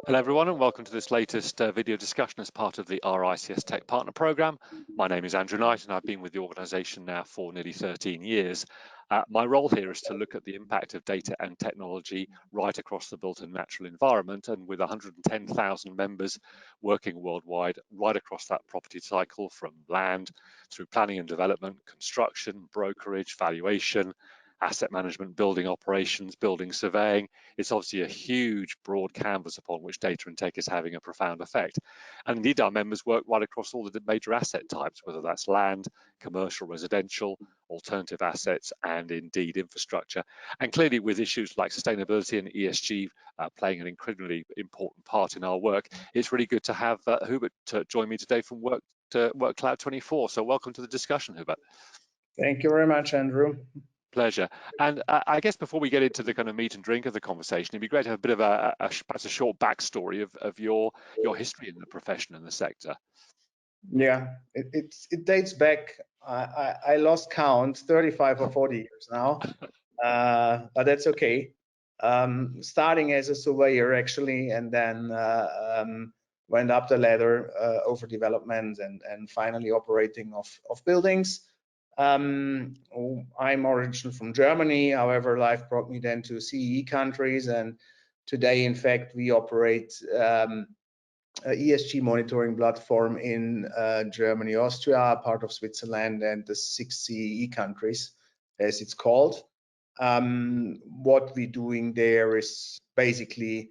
Hello everyone and welcome to this latest video discussion as part of the RICS Tech Partner Programme. My name is Andrew Knight and I've been with the organisation now for nearly 13 years. My role here is to look at the impact of data and technology right across the built and natural environment, and with 110,000 members working worldwide right across that property cycle, from land through planning and development, construction, brokerage, valuation, asset management, building operations, building surveying. It's obviously a huge broad canvas upon which data and tech is having a profound effect. And indeed our members work right across all the major asset types, whether that's land, commercial, residential, alternative assets, and indeed infrastructure. And clearly with issues like sustainability and ESG playing an incredibly important part in our work, it's really good to have Hubert join me today from workcloud24. So welcome to the discussion, Hubert. Thank you very much, Andrew. Pleasure. And I guess before we get into the kind of meat and drink of the conversation, it'd be great to have a bit of perhaps a short backstory of your history in the profession and the sector. Yeah, it dates back. I lost count, 35 or 40 years now, but that's okay. Starting as a surveyor actually, and then went up the ladder over development and finally operating of buildings. I'm originally from Germany, however, life brought me then to CEE countries, and today, in fact, we operate a ESG monitoring platform in Germany, Austria, part of Switzerland, and the 6 CEE countries, as it's called. What we're doing there is basically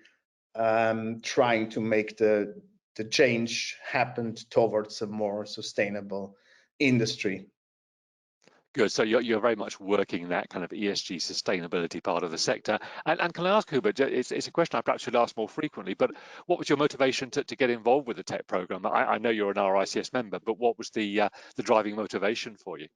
trying to make the change happen towards a more sustainable industry. Good. So you're very much working that kind of ESG sustainability part of the sector. And can I ask, Hubert, it's a question I perhaps should ask more frequently, but what was your motivation to get involved with the tech program? I know you're an RICS member, but what was the driving motivation for you?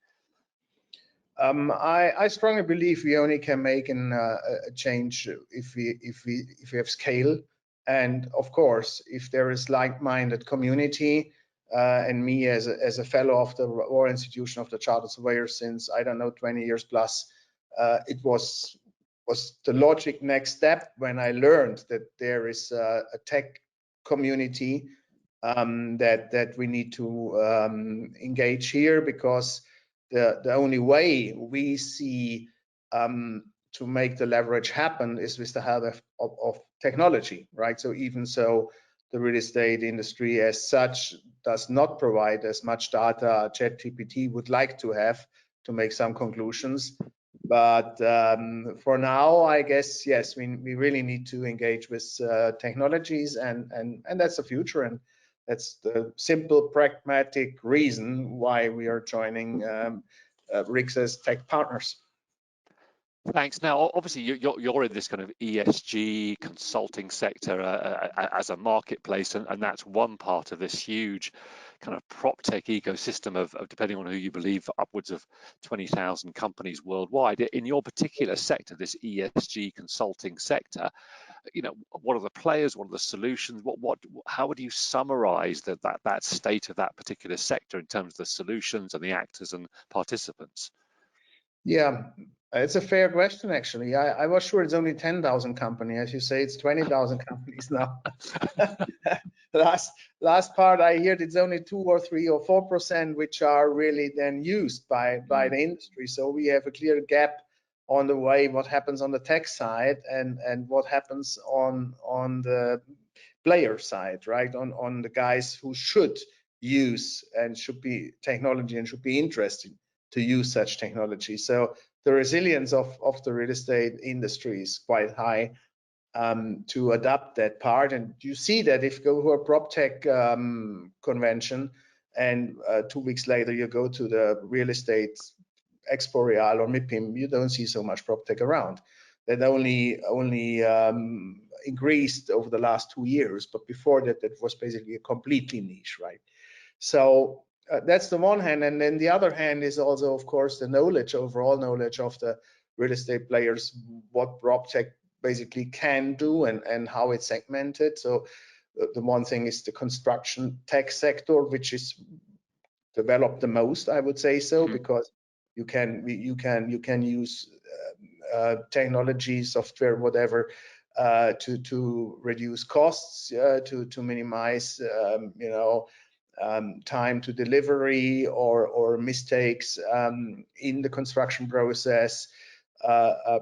I strongly believe we only can make a change if we have scale, and of course, if there is like-minded community. And me as a fellow of the Royal Institution of the Chartered Surveyors since, I don't know, 20 years plus, it was the logic next step when I learned that there is a tech community that we need to engage here, because the only way we see to make the leverage happen is with the help of technology, right? So even so, the real estate industry as such does not provide as much data ChatGPT would like to have to make some conclusions. But for now, I guess, yes, we really need to engage with technologies, and that's the future. And that's the simple, pragmatic reason why we are joining RICS as tech partners. Thanks. Now, obviously, you're in this kind of ESG consulting sector as a marketplace, and that's one part of this huge kind of PropTech ecosystem of, depending on who you believe, upwards of 20,000 companies worldwide. In your particular sector, this ESG consulting sector, you know, what are the players? What are the solutions? How would you summarize that state of that particular sector in terms of the solutions and the actors and participants? Yeah, it's a fair question, actually. I was sure it's only 10,000 companies. As you say, it's 20,000 companies now. Last part I heard, it's only 2 or 3 or 4% which are really then used by the industry. So we have a clear gap on the way what happens on the tech side and what happens on the player side, right? On the guys who should use and should be technology and should be interested to use such technology. So the resilience of the real estate industry is quite high to adapt that part. And you see that if you go to a PropTech convention and 2 weeks later you go to the real estate Expo Real or MIPIM, you don't see so much PropTech around. That only increased over the last 2 years, but before that, it was basically a completely niche, right? So that's the one hand, and then the other hand is also, of course, the knowledge, overall knowledge of the real estate players, what PropTech basically can do and how it's segmented. So the one thing is the construction tech sector, which is developed the most, I would say so, because you can use technology, software, whatever, to reduce costs, to minimize time to delivery or mistakes in the construction process,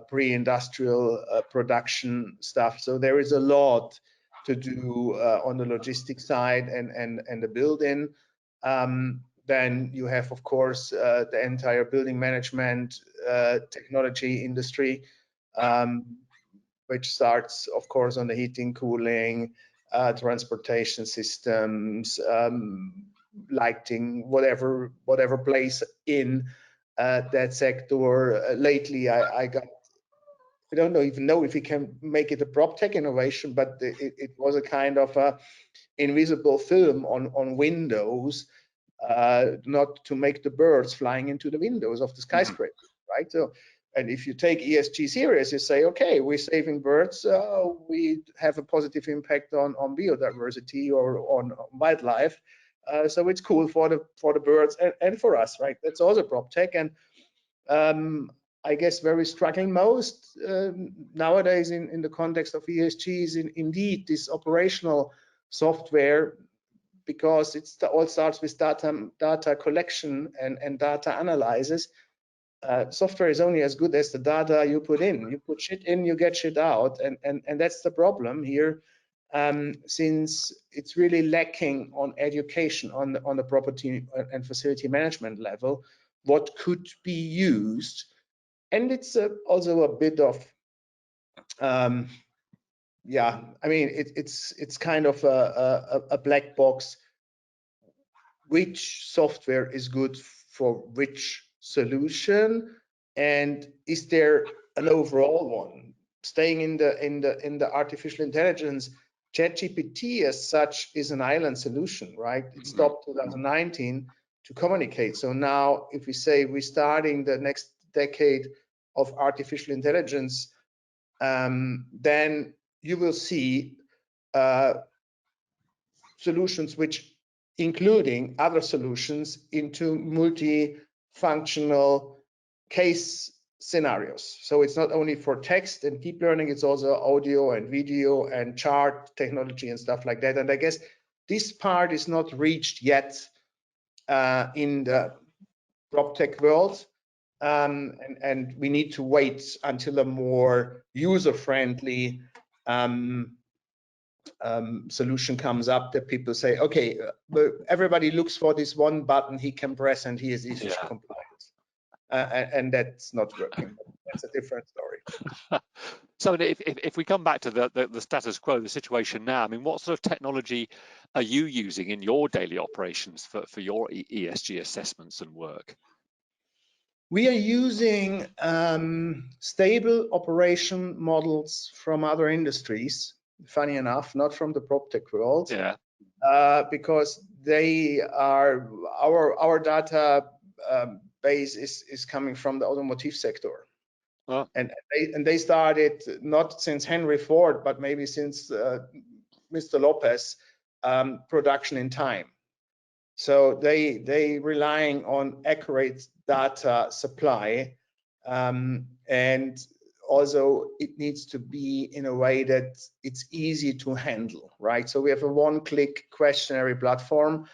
pre-industrial production stuff. So there is a lot to do on the logistics side and the build-in. Then you have, of course, the entire building management technology industry, which starts, of course, on the heating, cooling, transportation systems, lighting, whatever plays in that sector. Lately, I don't even know if we can make it a PropTech innovation, but it was a kind of a invisible film on windows, not to make the birds flying into the windows of the skyscraper, right? So, and if you take ESG serious, you say, okay, we're saving birds, we have a positive impact on biodiversity or on wildlife, so it's cool for the birds and for us, right? That's also PropTech. And I guess where we're struggling most nowadays in the context of ESG is indeed this operational software, because it all starts with data collection and data analysis. Software is only as good as the data you put in. You put shit in, you get shit out, and that's the problem here, since it's really lacking on education on the property and facility management level, what could be used. And it's also a bit of yeah, I mean, it's kind of a black box. Which software is good for which solution, and is there an overall one? Staying in the artificial intelligence, ChatGPT as such is an island solution, right? It stopped 2019 to communicate. So now, if we say we're starting the next decade of artificial intelligence, then you will see solutions which including other solutions into multi-functional case scenarios. So it's not only for text and deep learning, it's also audio and video and chart technology and stuff like that. And I guess this part is not reached yet in the PropTech world. And we need to wait until a more user-friendly solution comes up that people say, okay, everybody looks for this one button he can press and he is ESG compliant. And that's not working. That's a different story. So if we come back to the status quo, the situation now, I mean, what sort of technology are you using in your daily operations for your ESG assessments and work? We are using stable operation models from other industries, funny enough, not from the PropTech world, because they are our data base is coming from the automotive sector. Oh. And they started not since Henry Ford, but maybe since Mr. Lopez, production in time. So they relying on accurate data supply, and also it needs to be in a way that it's easy to handle, right? So we have a one-click questionnaire platform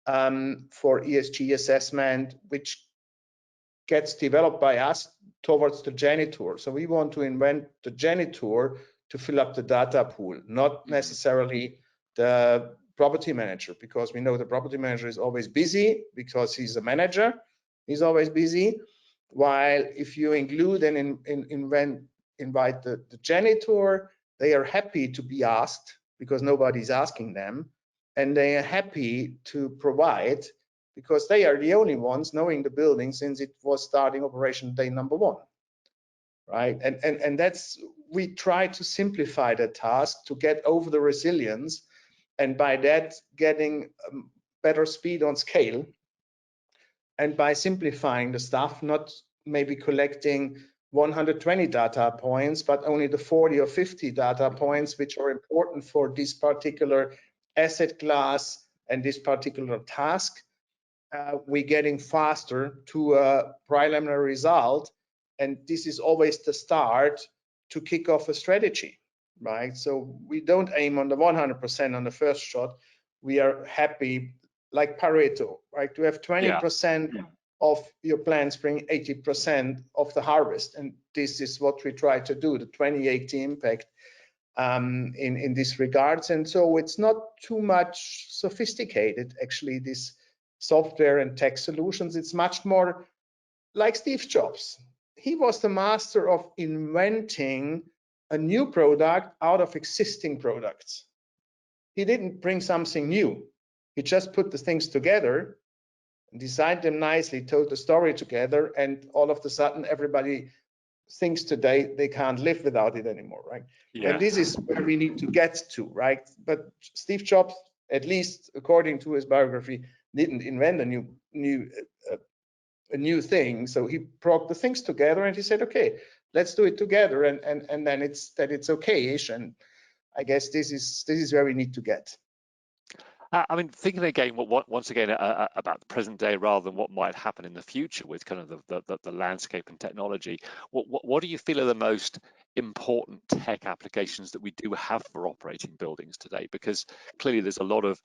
for ESG assessment, which gets developed by us towards the janitor. So we want to invent the janitor to fill up the data pool, not necessarily the property manager, because we know the property manager is always busy because he's a manager, he's always busy. While if you include and invite the janitor, they are happy to be asked because nobody's asking them, and they are happy to provide because they are the only ones knowing the building since it was starting operation day number one, right? And that's, we try to simplify the task to get over the resilience, and by that getting better speed on scale, and by simplifying the stuff, not maybe collecting 120 data points, but only the 40 or 50 data points which are important for this particular asset class and this particular task. We're getting faster to a preliminary result, and this is always the start to kick off a strategy, right? So we don't aim on the 100% on the first shot. We are happy, like Pareto, right? To have 20% of your plants bring 80% of the harvest, and this is what we try to do, the 20/80 impact in this regards. And so it's not too much sophisticated, actually, this software and tech solutions. It's much more like Steve Jobs. He was the master of inventing a new product out of existing products. He didn't bring something new. He just put the things together, designed them nicely, told the story together, and all of a sudden everybody thinks today they can't live without it anymore, right? Yeah. And this is where we need to get to, right? But Steve Jobs, at least according to his biography, didn't invent a new thing. So he brought the things together and he said, okay, let's do it together, and then it's okay-ish. And I guess this is where we need to get. I mean, thinking again, once again about the present day rather than what might happen in the future with kind of the landscape and technology, what do you feel are the most important tech applications that we do have for operating buildings today? Because clearly there's a lot of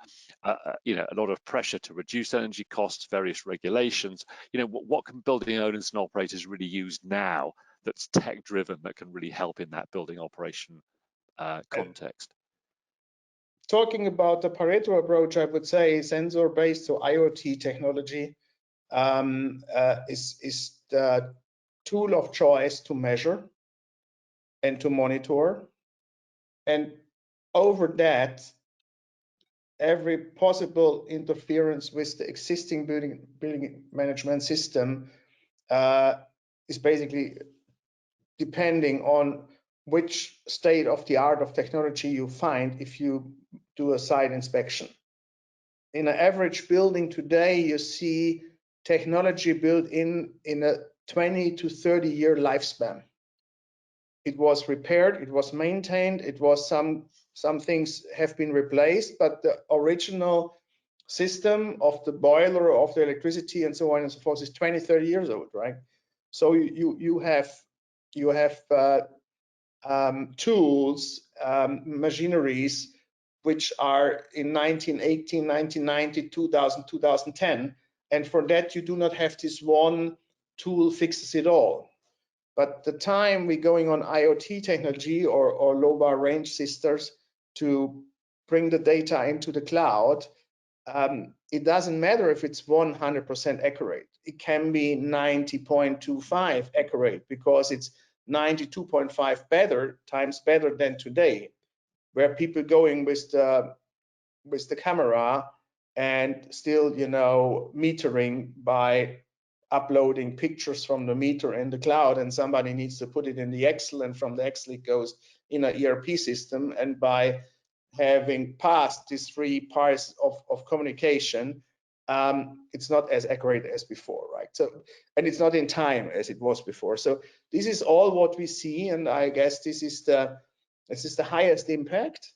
a lot of pressure to reduce energy costs, various regulations. What can building owners and operators really use now that's tech driven that can really help in that building operation context? Talking about the Pareto approach, I would say sensor-based, so IoT technology is the tool of choice to measure and to monitor. And over that, every possible interference with the existing building management system is basically depending on which state of the art of technology you find if you do a site inspection. In an average building today, you see technology built in a 20 to 30 year lifespan. It was repaired, it was maintained, it was some things have been replaced, but the original system of the boiler, of the electricity, and so on and so forth is 20, 30 years old, right? So you have tools, machineries, which are in 1918, 1990, 2000, 2010. And for that, you do not have this one tool fixes it all. But the time we're going on IoT technology or low bar range systems to bring the data into the cloud, it doesn't matter if it's 100% accurate. It can be 90.25 accurate because it's 92.5 times better than today, where people going with the camera and still, metering by uploading pictures from the meter in the cloud, and somebody needs to put it in the Excel, and from the Excel it goes in an ERP system. And by having passed these 3 parts of communication, it's not as accurate as before, right? So, and it's not in time as it was before. So this is all what we see, and I guess this is the highest impact.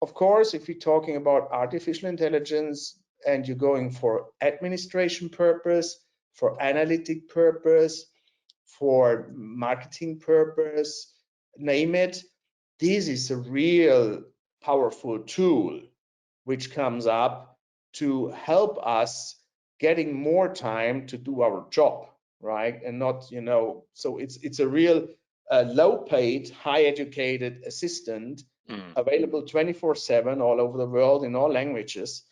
Of course, if you're talking about artificial intelligence and you're going for administration purpose, for analytic purpose, for marketing purpose, name it, this is a real powerful tool which comes up to help us getting more time to do our job, right? And not, so it's a real low-paid, high-educated assistant available 24/7 all over the world in all languages,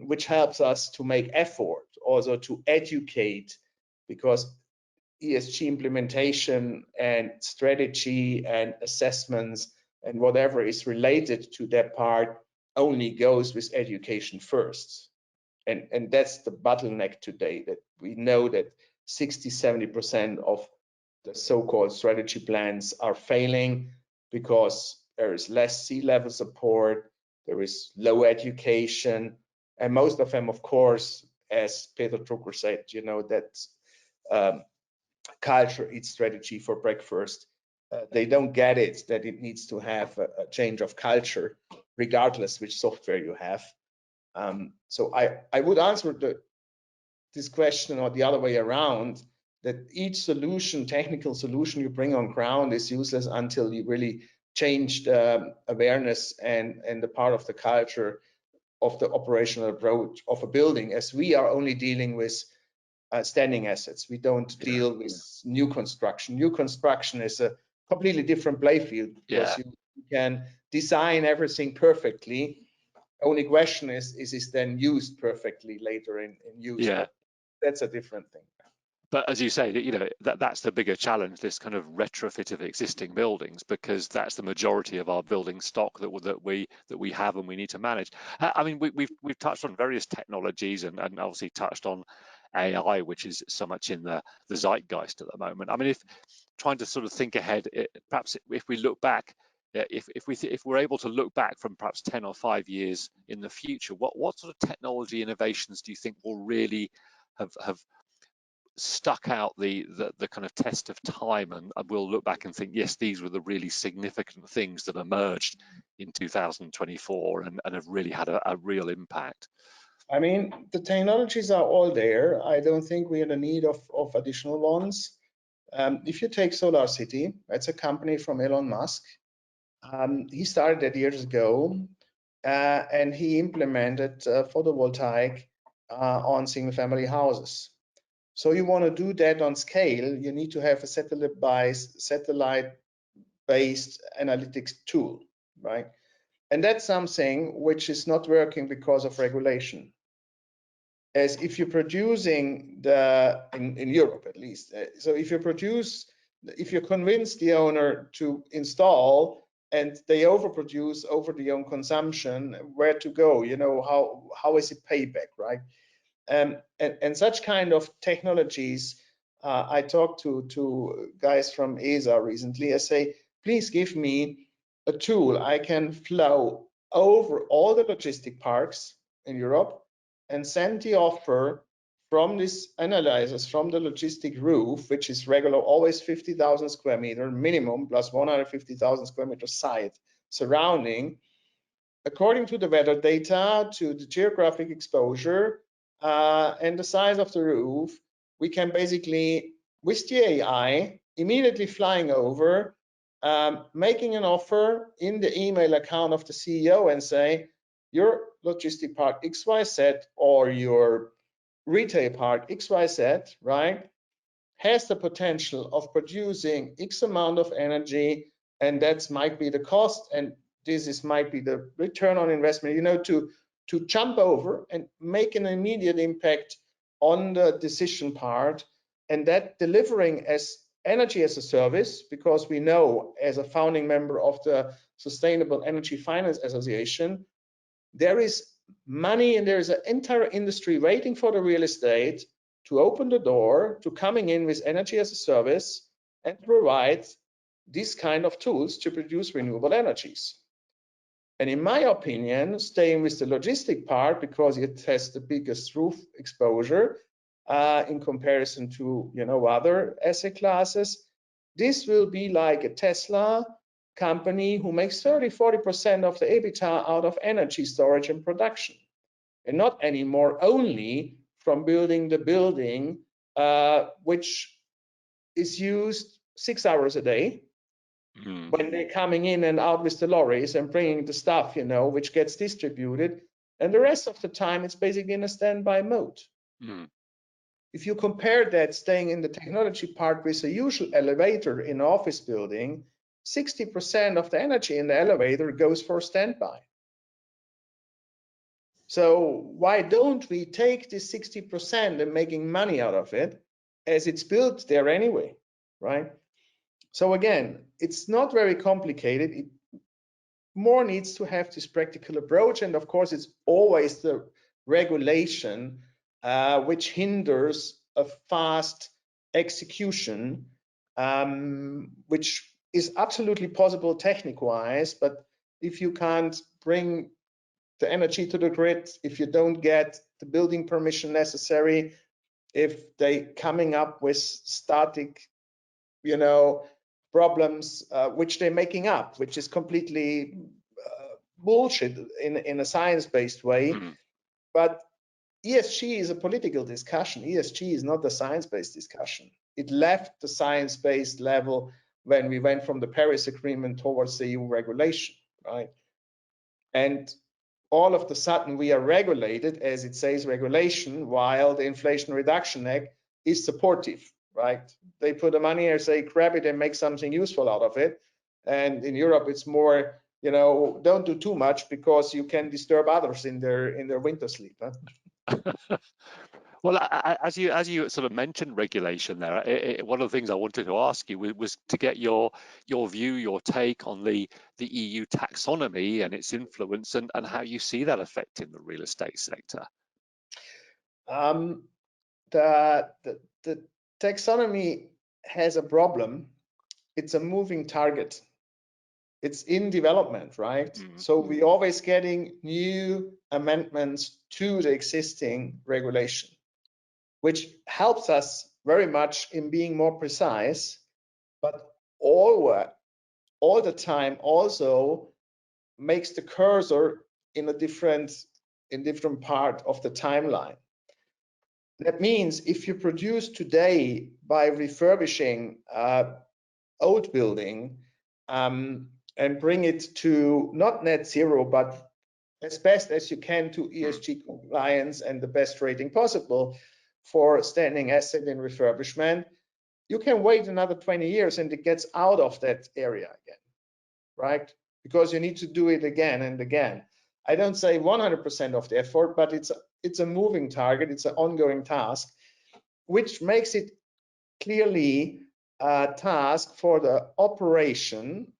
which helps us to make effort, also to educate, because ESG implementation and strategy and assessments and whatever is related to that part only goes with education first. And that's the bottleneck today, that we know that 60-70% of the so-called strategy plans are failing because there is less C-level support, there is low education, and most of them, of course, as Peter Drucker said, that culture eats strategy for breakfast. They don't get it, that it needs to have a change of culture, regardless which software you have. So I would answer this question or the other way around, that each solution, technical solution you bring on ground is useless until you really changed awareness and the part of the culture of the operational approach of a building, as we are only dealing with standing assets. We don't deal with new construction. New construction is a completely different playfield, because you can design everything perfectly. Only question is it then used perfectly later in use? Yeah. But that's a different thing. But as you say, you know, that's the bigger challenge, this kind of retrofit of existing buildings, because that's the majority of our building stock that we have and we need to manage. I mean, we've touched on various technologies and obviously touched on AI, which is so much in the zeitgeist at the moment. I mean, if trying to sort of think ahead, perhaps if we look back, if we're able to look back from perhaps 10 or 5 years in the future, what sort of technology innovations do you think will really have stuck out the kind of test of time, and we'll look back and think, yes, these were the really significant things that emerged in 2024 and have really had a real impact? I mean, the technologies are all there. I don't think we are in need of additional ones. If you take SolarCity, that's a company from Elon Musk. He started that years ago, and he implemented photovoltaic on single-family houses. So you want to do that on scale, you need to have a satellite-based analytics tool, right? And that's something which is not working because of regulation. As if you're producing in Europe at least, so if you convince the owner to install and they overproduce over the own consumption, where to go? You know, how is it payback, right? And such kind of technologies, I talked to guys from ESA recently. I say, please give me a tool I can flow over all the logistic parks in Europe and send the offer from these analyzers from the logistic roof, which is regular, always 50,000 square meter minimum plus 150,000 square meter site surrounding, according to the weather data, to the geographic exposure, and the size of the roof. We can basically, with the AI, immediately flying over, making an offer in the email account of the CEO and say, your logistic park XYZ or your retail park XYZ, right, has the potential of producing X amount of energy, and that might be the cost, and this might be the return on investment, you know, to jump over and make an immediate impact on the decision part, and that delivering as energy as a service, because we know, as a founding member of the Sustainable Energy Finance Association, there is money and there is an entire industry waiting for the real estate to open the door to coming in with energy as a service and provide these kind of tools to produce renewable energies. And in my opinion, staying with the logistic part, because it has the biggest roof exposure in comparison to, you know, other asset classes, this will be like a Tesla company who makes 30–40% of the EBITDA out of energy storage and production, and not anymore only from building the building, which is used 6 hours a day when they're coming in and out with the lorries and bringing the stuff, you know, which gets distributed, and the rest of the time it's basically in a standby mode. If you compare that staying in the technology part with a usual elevator in an office building, 60% of the energy in the elevator goes for standby. So why don't we take this 60% and making money out of it, as it's built there anyway, right? So again, it's not very complicated. It more needs to have this practical approach, and of course it's always the regulation which hinders a fast execution, which is absolutely possible technique-wise, but if you can't bring the energy to the grid, if you don't get the building permission necessary, if they coming up with static, you know, problems, which they're making up, which is completely bullshit in a science-based way. But ESG is a political discussion. ESG is not a science-based discussion. It left the science-based level when we went from the Paris Agreement towards the EU regulation, right? And all of the sudden we are regulated, as it says regulation, while the Inflation Reduction Act is supportive, right? They put the money and say, grab it and make something useful out of it. And in Europe, it's more, you know, don't do too much because you can disturb others in their winter sleep. Huh? Well, as you sort of mentioned regulation there, one of the things I wanted to ask you was to get your view, your take on the EU taxonomy and its influence, and how you see that affecting the real estate sector. The taxonomy has a problem. It's a moving target. It's in development, right? So we're always getting new amendments to the existing regulation, which helps us very much in being more precise, but all the time also makes the cursor in a different part of the timeline. That means if you produce today by refurbishing old building and bring it to not net zero, but as best as you can to ESG compliance and the best rating possible for standing asset in refurbishment, you can wait another 20 years and it gets out of that area again, right? Because you need to do it again and again. I don't say 100% of the effort, but it's a moving target, it's an ongoing task, which makes it clearly a task for the operation,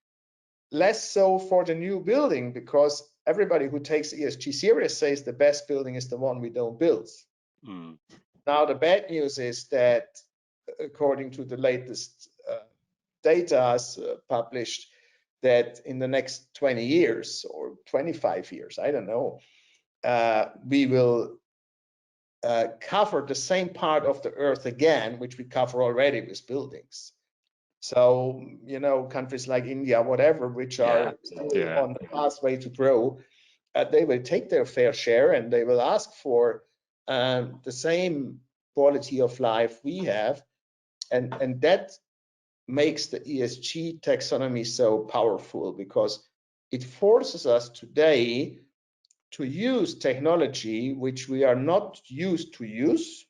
less so for the new building, because everybody who takes ESG serious says the best building is the one we don't build. Now, the bad news is that according to the latest data published, that in the next 20 years or 25 years, I don't know, we will cover the same part of the earth again, which we cover already with buildings. So, you know, countries like India, whatever, which are on the pathway to grow, they will take their fair share and they will ask for the same quality of life we have. And that makes the ESG taxonomy so powerful, because it forces us today to use technology which we are not used to use,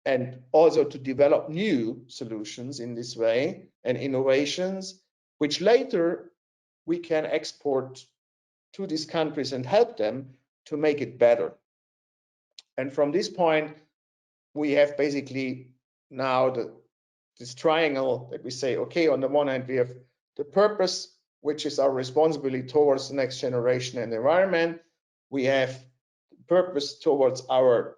and also to develop new solutions in this way and innovations, which later we can export to these countries and help them to make it better. And from this point, we have basically now this triangle that we say, okay, on the one hand, we have the purpose, which is our responsibility towards the next generation and environment. We have purpose towards our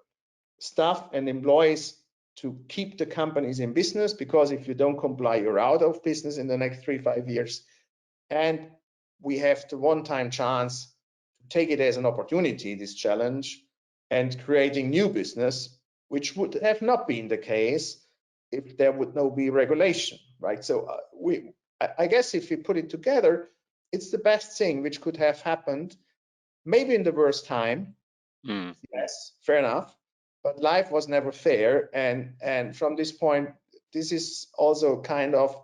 staff and employees to keep the companies in business, because if you don't comply, you're out of business in the next 3-5 years. And we have the one-time chance to take it as an opportunity, this challenge, and creating new business, which would have not been the case if there would no be regulation, right? So I guess if we put it together, it's the best thing which could have happened, maybe in the worst time. Yes, fair enough, but life was never fair. And from this point, this is also kind of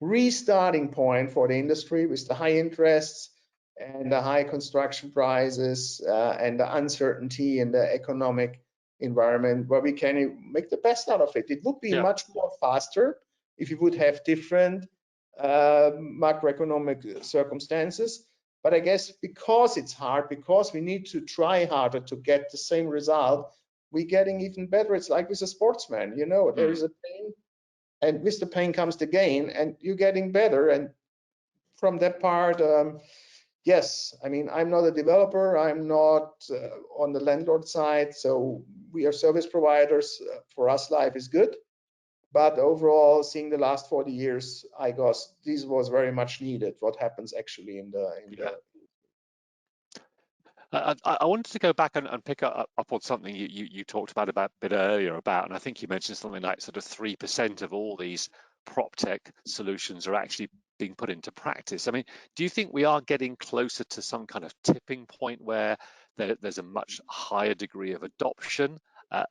restarting point for the industry with the high interests and the high construction prices and the uncertainty in the economic environment, where we can make the best out of it. It would be much more faster if you would have different macroeconomic circumstances. But I guess because it's hard, because we need to try harder to get the same result, we're getting even better. It's like with a sportsman, you know, there is a pain, and with the pain comes the gain, and you're getting better. And from that part, yes, I mean, I'm not a developer, I'm not on the landlord side, so we are service providers. For us, life is good. But overall, seeing the last 40 years, I guess this was very much needed, what happens actually in the I wanted to go back and pick up on something you talked about a bit earlier about, and I think you mentioned something like sort of 3% of all these PropTech solutions are actually being put into practice. I mean, do you think we are getting closer to some kind of tipping point where there's a much higher degree of adoption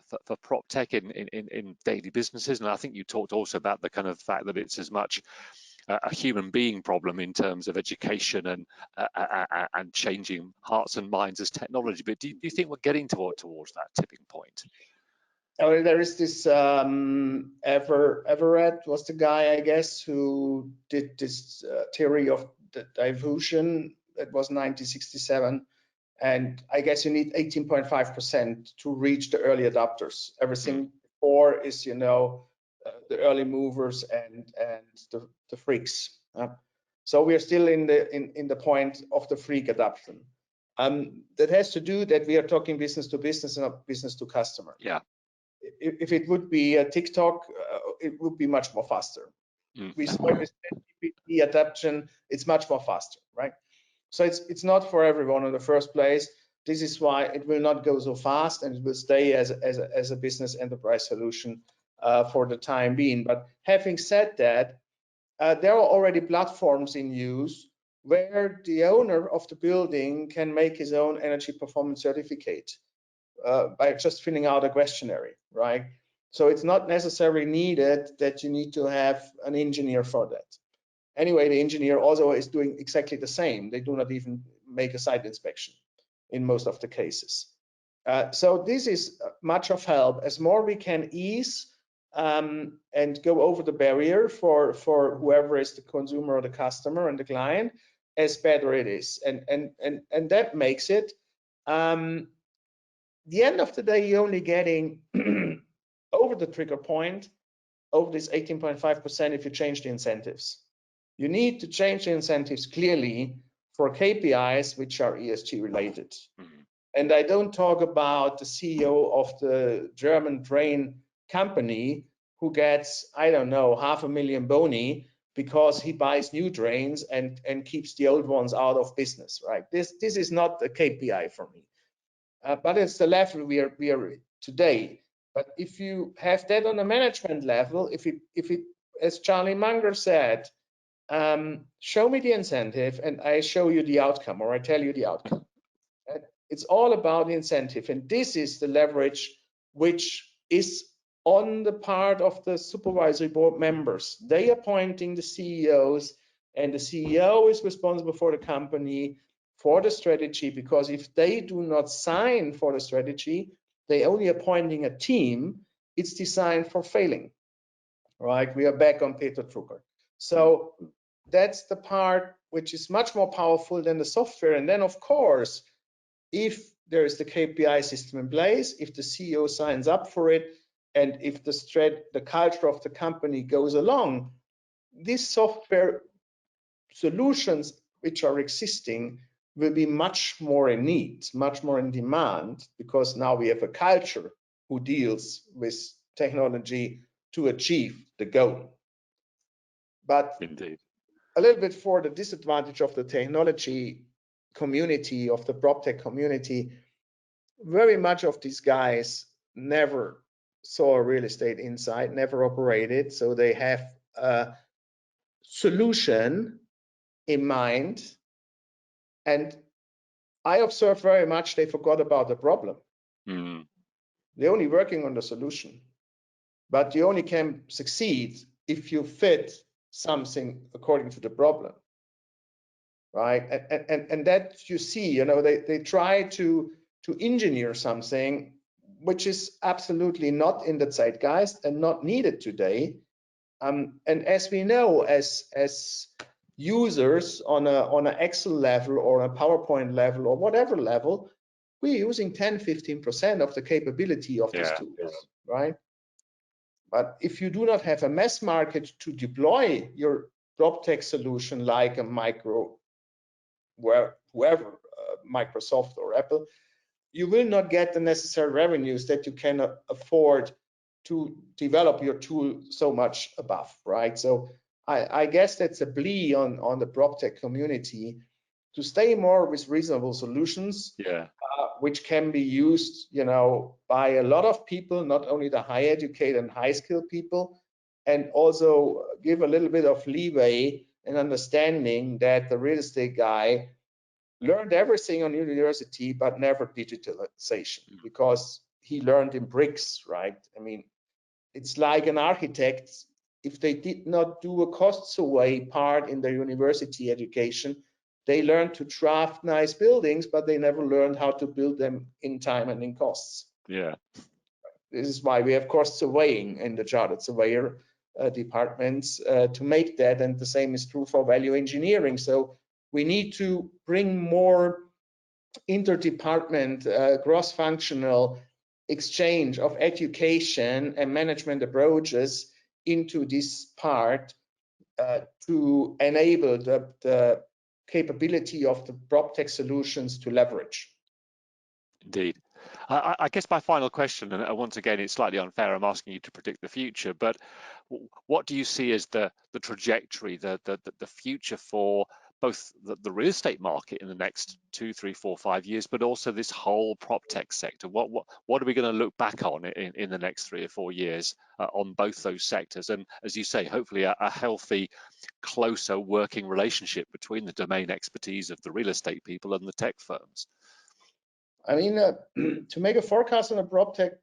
for PropTech in daily businesses? And I think you talked also about the kind of fact that it's as much a human being problem in terms of education and changing hearts and minds as technology. But do you think we're getting towards that tipping point? Oh, there is this Everett was the guy, I guess, who did this theory of the diffusion. That was 1967, and I guess you need 18.5% to reach the early adopters. Everything before is, you know, the early movers and the freaks. So we are still in the point of the freak adoption. That has to do that we are talking business to business and not business to customer. Yeah. If it would be a TikTok, it would be much more faster. We saw this GPT adoption; it's much more faster, right? So it's not for everyone in the first place. This is why it will not go so fast, and it will stay as a business enterprise solution for the time being. But having said that, there are already platforms in use where the owner of the building can make his own energy performance certificate by just filling out a questionnaire, right? So it's not necessarily needed that you need to have an engineer for that. Anyway, the engineer also is doing exactly the same. They do not even make a site inspection in most of the cases. So this is much of help. As more we can ease and go over the barrier for whoever is the consumer or the customer and the client, as better it is. And that makes it the end of the day, you're only getting over the trigger point, over this 18.5% if you change the incentives. You need to change the incentives clearly for KPIs which are ESG related. And I don't talk about the CEO of the German drain company who gets, I don't know, 500,000 boni because he buys new drains and keeps the old ones out of business, right? This is not a KPI for me. But it's the level we are today. But if you have that on a management level, if it, as Charlie Munger said, show me the incentive and I show you the outcome, or I tell you the outcome. It's all about the incentive, and this is the leverage which is on the part of the supervisory board members. They are appointing the CEOs, and the CEO is responsible for the company, for the strategy, because if they do not sign for the strategy, they only appointing a team. It's designed for failing, right? We are back on Peter Drucker. So that's the part which is much more powerful than the software. And then, of course, if there is the KPI system in place, if the CEO signs up for it, and if the culture of the company goes along, these software solutions which are existing will be much more in need, much more in demand, because now we have a culture who deals with technology to achieve the goal. But indeed, a little bit for the disadvantage of the technology community, of the PropTech community, very much of these guys never saw a real estate insight, never operated, so they have a solution in mind, and I observed very much they forgot about the problem. They're only working on the solution, but you only can succeed if you fit something according to the problem, right? And that you see, you know, they try to engineer something which is absolutely not in the zeitgeist and not needed today. And as we know, as users on an Excel level or a PowerPoint level or whatever level, we're using 10-15% of the capability of these tools, right? But if you do not have a mass market to deploy your PropTech solution like a whoever, Microsoft or Apple, you will not get the necessary revenues that you can afford to develop your tool so much above, right? So I guess that's a plea on the PropTech community to stay more with reasonable solutions, which can be used, you know, by a lot of people, not only the high educated and high skilled people, and also give a little bit of leeway and understanding that the real estate guy learned everything on university, but never digitalization, because he learned in RICS, right? I mean, it's like an architect, if they did not do a cost survey part in their university education, they learned to draft nice buildings, but they never learned how to build them in time and in costs. Yeah. This is why we have cost surveying in the chartered surveyor departments to make that, and the same is true for value engineering. So we need to bring more interdepartment, cross-functional exchange of education and management approaches into this part to enable the capability of the PropTech solutions to leverage. Indeed. I guess my final question, and once again, it's slightly unfair, I'm asking you to predict the future, but what do you see as the trajectory, the future for both the real estate market in the next 2, 3, 4, 5 years, but also this whole PropTech sector? What are we going to look back on in the next 3 or 4 years on both those sectors? And as you say, hopefully a healthy, closer working relationship between the domain expertise of the real estate people and the tech firms. I mean, to make a forecast on the PropTech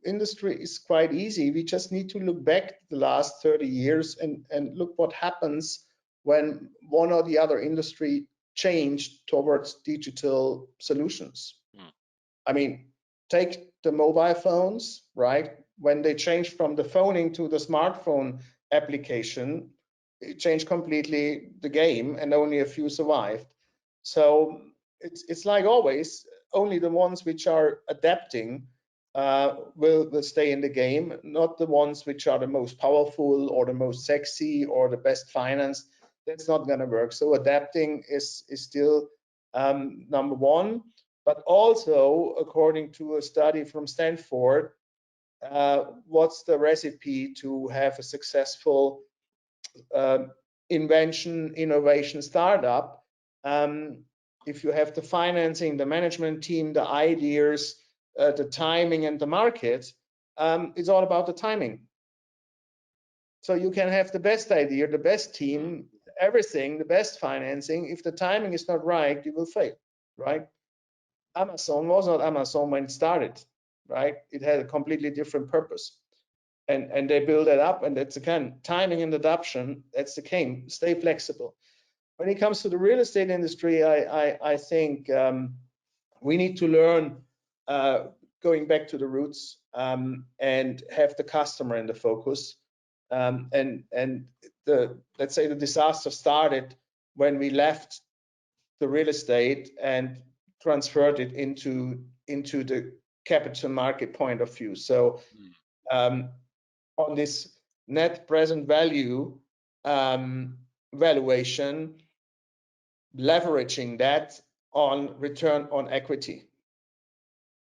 industry is quite easy. We just need to look back the last 30 years and look what happens when one or the other industry changed towards digital solutions. I mean, take the mobile phones, right? When they changed from the phoning to the smartphone application, it changed completely the game, and only a few survived. So it's like always, only the ones which are adapting will stay in the game, not the ones which are the most powerful or the most sexy or the best financed. That's not going to work. So adapting is still number one. But also, according to a study from Stanford, what's the recipe to have a successful invention, innovation startup? If you have the financing, the management team, the ideas, the timing, and the market, it's all about the timing. So you can have the best idea, the best team, everything, the best financing. If the timing is not right, you will fail, right? Amazon was not Amazon when it started, right? It had a completely different purpose. And they build it up, and that's again, timing and adoption, that's the game. Stay flexible. When it comes to the real estate industry, I think we need to learn going back to the roots and have the customer in the focus. And let's say the disaster started when we left the real estate and transferred it into the capital market point of view. So on this net present value valuation, leveraging that on return on equity.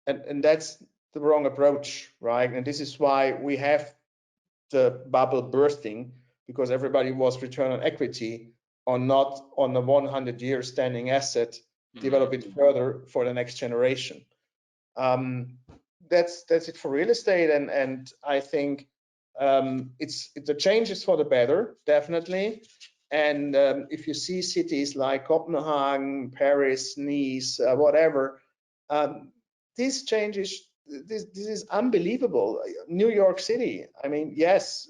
And that's the wrong approach, right? And this is why we have the bubble bursting, because everybody was return on equity on not on the 100-year standing asset, develop it further for the next generation. That's it for real estate, and I think it's the changes for the better, definitely. And if you see cities like Copenhagen, Paris, Nice, whatever, these changes, this is unbelievable. New York City, I mean, yes,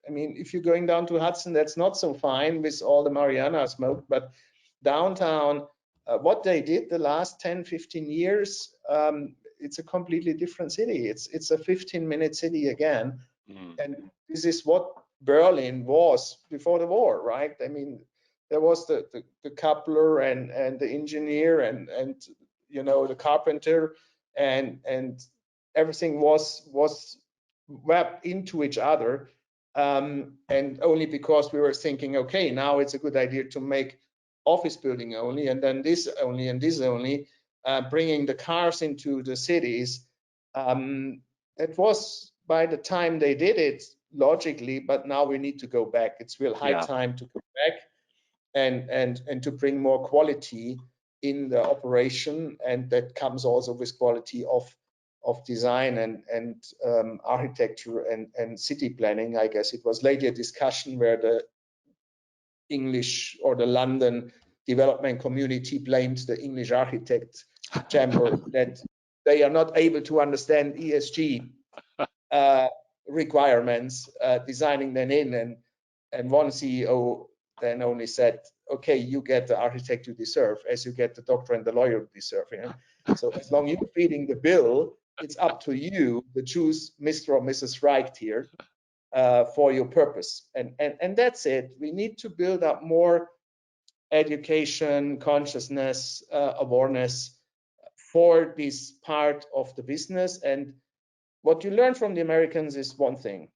I mean, if you're going down to Hudson, that's not so fine with all the Mariana smoke, but downtown, what they did the last 10, 15 years, it's a completely different city. It's a 15-minute city again. And this is what Berlin was before the war, right? I mean, there was the coupler and the engineer and you know, the carpenter, and everything was webbed into each other, and only because we were thinking, okay, now it's a good idea to make office building only, and then this only, and this only, bringing the cars into the cities. It was, by the time they did it, logically, but now we need to go back. It's real high time to go back and to bring more quality in the operation, and that comes also with quality of design and architecture and city planning. I guess it was later a discussion where the English or the London development community blamed the English architect chamber that they are not able to understand ESG requirements, designing them in, and one CEO then only said, okay, you get the architect you deserve, as you get the doctor and the lawyer you deserve. You know? So as long as you're feeding the bill, it's up to you to choose Mr. or Mrs. Right here for your purpose. And that's it. We need to build up more education, consciousness, awareness for this part of the business. And what you learn from the Americans is one thing.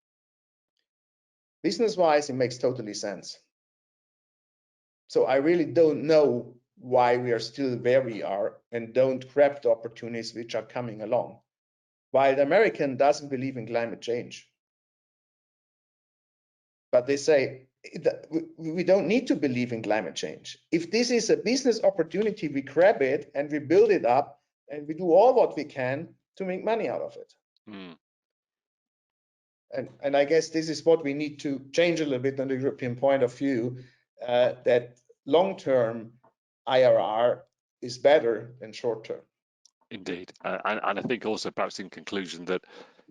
Business-wise, it makes totally sense. So I really don't know why we are still where we are and don't grab the opportunities which are coming along. While the American doesn't believe in climate change. But they say, we don't need to believe in climate change. If this is a business opportunity, we grab it and we build it up and we do all what we can to make money out of it. Mm. And I guess this is what we need to change a little bit on the European point of view, that long-term IRR is better than short-term. Indeed, and I think also perhaps in conclusion that,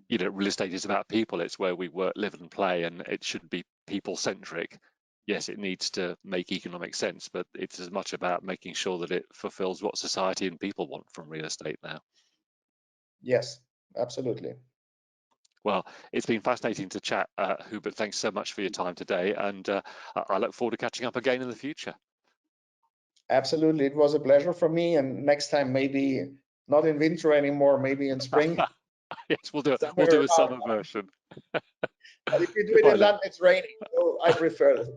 you know, real estate is about people. It's where we work, live and play, and it should be people-centric. Yes, it needs to make economic sense, but it's as much about making sure that it fulfills what society and people want from real estate now. Yes, absolutely. Well, it's been fascinating to chat, Hubert. Thanks so much for your time today, and I look forward to catching up again in the future. Absolutely, it was a pleasure for me, and next time maybe not in winter anymore, maybe in spring. Yes, we'll do it. We'll do a summer version. But if you do it in London, it's raining, so I prefer it.